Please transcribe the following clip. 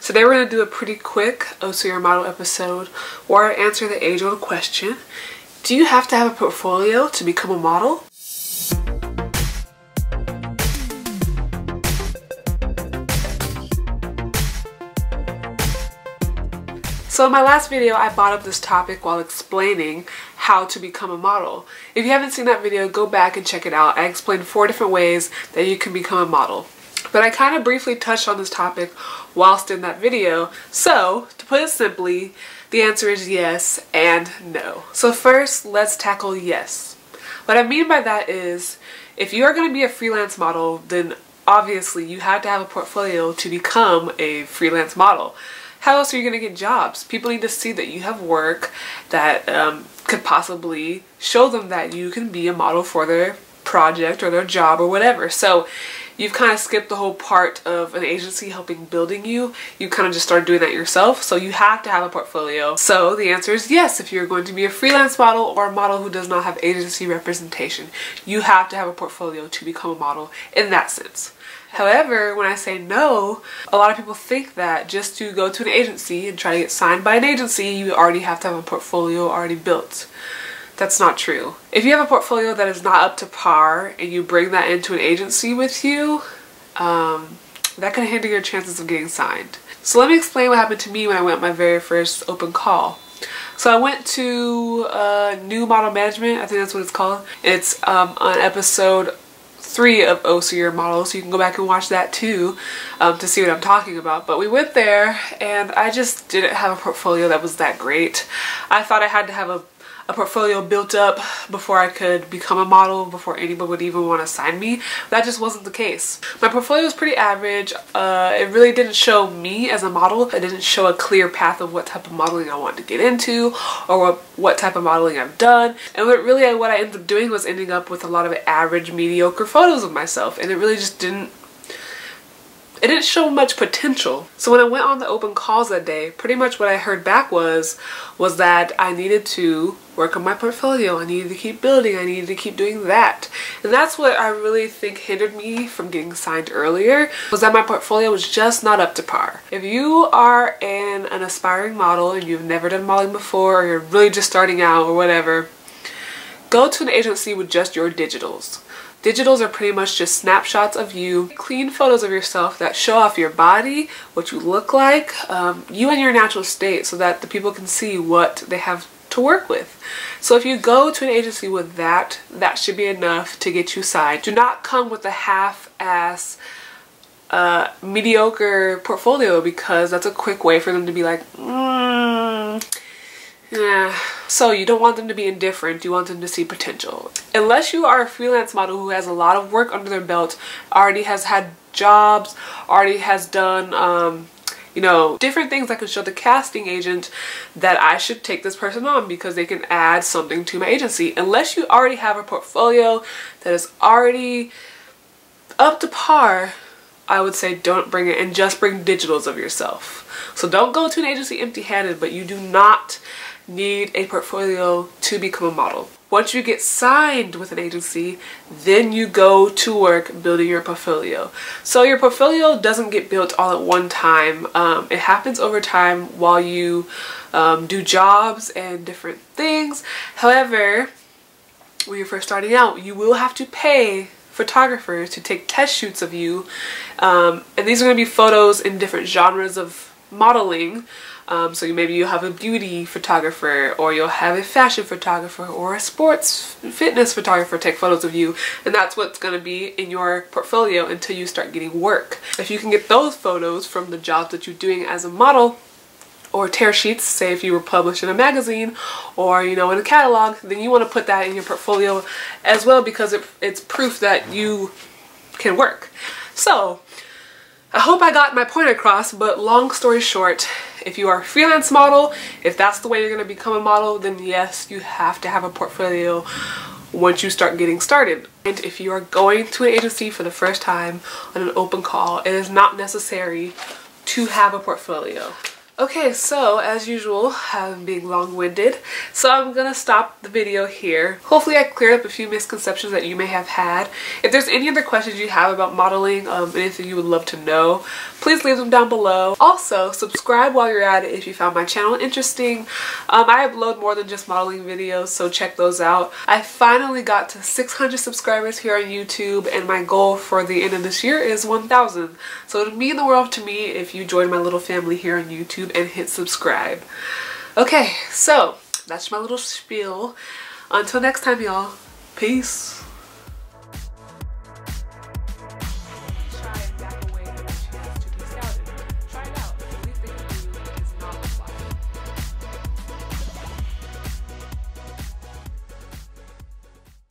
Today we're going to do a pretty quick Oh So You're a Model episode where I answer the age-old question, do you have to have a portfolio to become a model? So in my last video, I brought up this topic while explaining how to become a model. If you haven't seen that video, go back and check it out. I explained 4 different ways that you can become a model. But I kind of briefly touched on this topic whilst in that video. So, to put it simply, the answer is yes and no. So first, let's tackle yes. What I mean by that is, if you are going to be a freelance model, then obviously you have to have a portfolio to become a freelance model. How else are you going to get jobs? People need to see that you have work that could possibly show them that you can be a model for their project or their job or whatever. So you've kind of skipped the whole part of an agency helping building you. You kind of just started doing that yourself. So you have to have a portfolio. So the answer is yes. If you're going to be a freelance model or a model who does not have agency representation, you have to have a portfolio to become a model in that sense. However, when I say no, a lot of people think that just to go to an agency and try to get signed by an agency, you already have to have a portfolio already built. That's not true. If you have a portfolio that is not up to par and you bring that into an agency with you, that can hinder your chances of getting signed. So let me explain what happened to me when I went my very first open call. So I went to New Model Management, I think that's what it's called. It's on episode 3 of Oh So You're a Model, so you can go back and watch that too to see what I'm talking about. But we went there and I just didn't have a portfolio that was that great. I thought I had to have a portfolio built up before I could become a model, before anybody would even want to sign me. That just wasn't the case. My portfolio was pretty average. It really didn't show me as a model. It didn't show a clear path of what type of modeling I wanted to get into or what type of modeling I've done. And what I ended up doing was ending up with a lot of average, mediocre photos of myself, and it really just didn't show much potential. So when I went on the open calls that day, pretty much what I heard back was that I needed to work on my portfolio. I needed to keep building. I needed to keep doing that. And that's what I really think hindered me from getting signed earlier, was that my portfolio was just not up to par. If you are an aspiring model and you've never done modeling before, or you're really just starting out or whatever, go to an agency with just your digitals. Digitals are pretty much just snapshots of you, clean photos of yourself that show off your body, what you look like, you in your natural state, so that the people can see what they have to work with. So if you go to an agency with that, that should be enough to get you signed. Do not come with a half-ass mediocre portfolio, because that's a quick way for them to be like, yeah. So you don't want them to be indifferent, you want them to see potential. Unless you are a freelance model who has a lot of work under their belt, already has had jobs, already has done you know, different things that can show the casting agent that I should take this person on because they can add something to my agency. Unless you already have a portfolio that is already up to par, I would say don't bring it, and just bring digitals of yourself. So don't go to an agency empty-handed, but you do not need a portfolio to become a model. Once you get signed with an agency, then you go to work building your portfolio. So your portfolio doesn't get built all at one time. It happens over time while you do jobs and different things. However, when you're first starting out, you will have to pay photographers to take test shoots of you. And these are going to be photos in different genres of modeling. So maybe you have a beauty photographer, or you'll have a fashion photographer, or a sports fitness photographer take photos of you, and that's what's going to be in your portfolio until you start getting work. If you can get those photos from the jobs that you're doing as a model, or tear sheets, say if you were published in a magazine or, you know, in a catalog, then you want to put that in your portfolio as well, because it's proof that you can work. So I hope I got my point across, but long story short, if you are a freelance model, if that's the way you're going to become a model, then yes, you have to have a portfolio once you start getting started. And if you are going to an agency for the first time on an open call, it is not necessary to have a portfolio. Okay, so as usual, I'm being long-winded, so I'm gonna stop the video here. Hopefully I cleared up a few misconceptions that you may have had. If there's any other questions you have about modeling, anything you would love to know, please leave them down below. Also, subscribe while you're at it if you found my channel interesting. I upload more than just modeling videos, so check those out. I finally got to 600 subscribers here on YouTube, and my goal for the end of this year is 1,000. So it would mean the world to me if you join my little family here on YouTube and hit subscribe. Okay, so that's my little spiel. Until next time, y'all. Peace.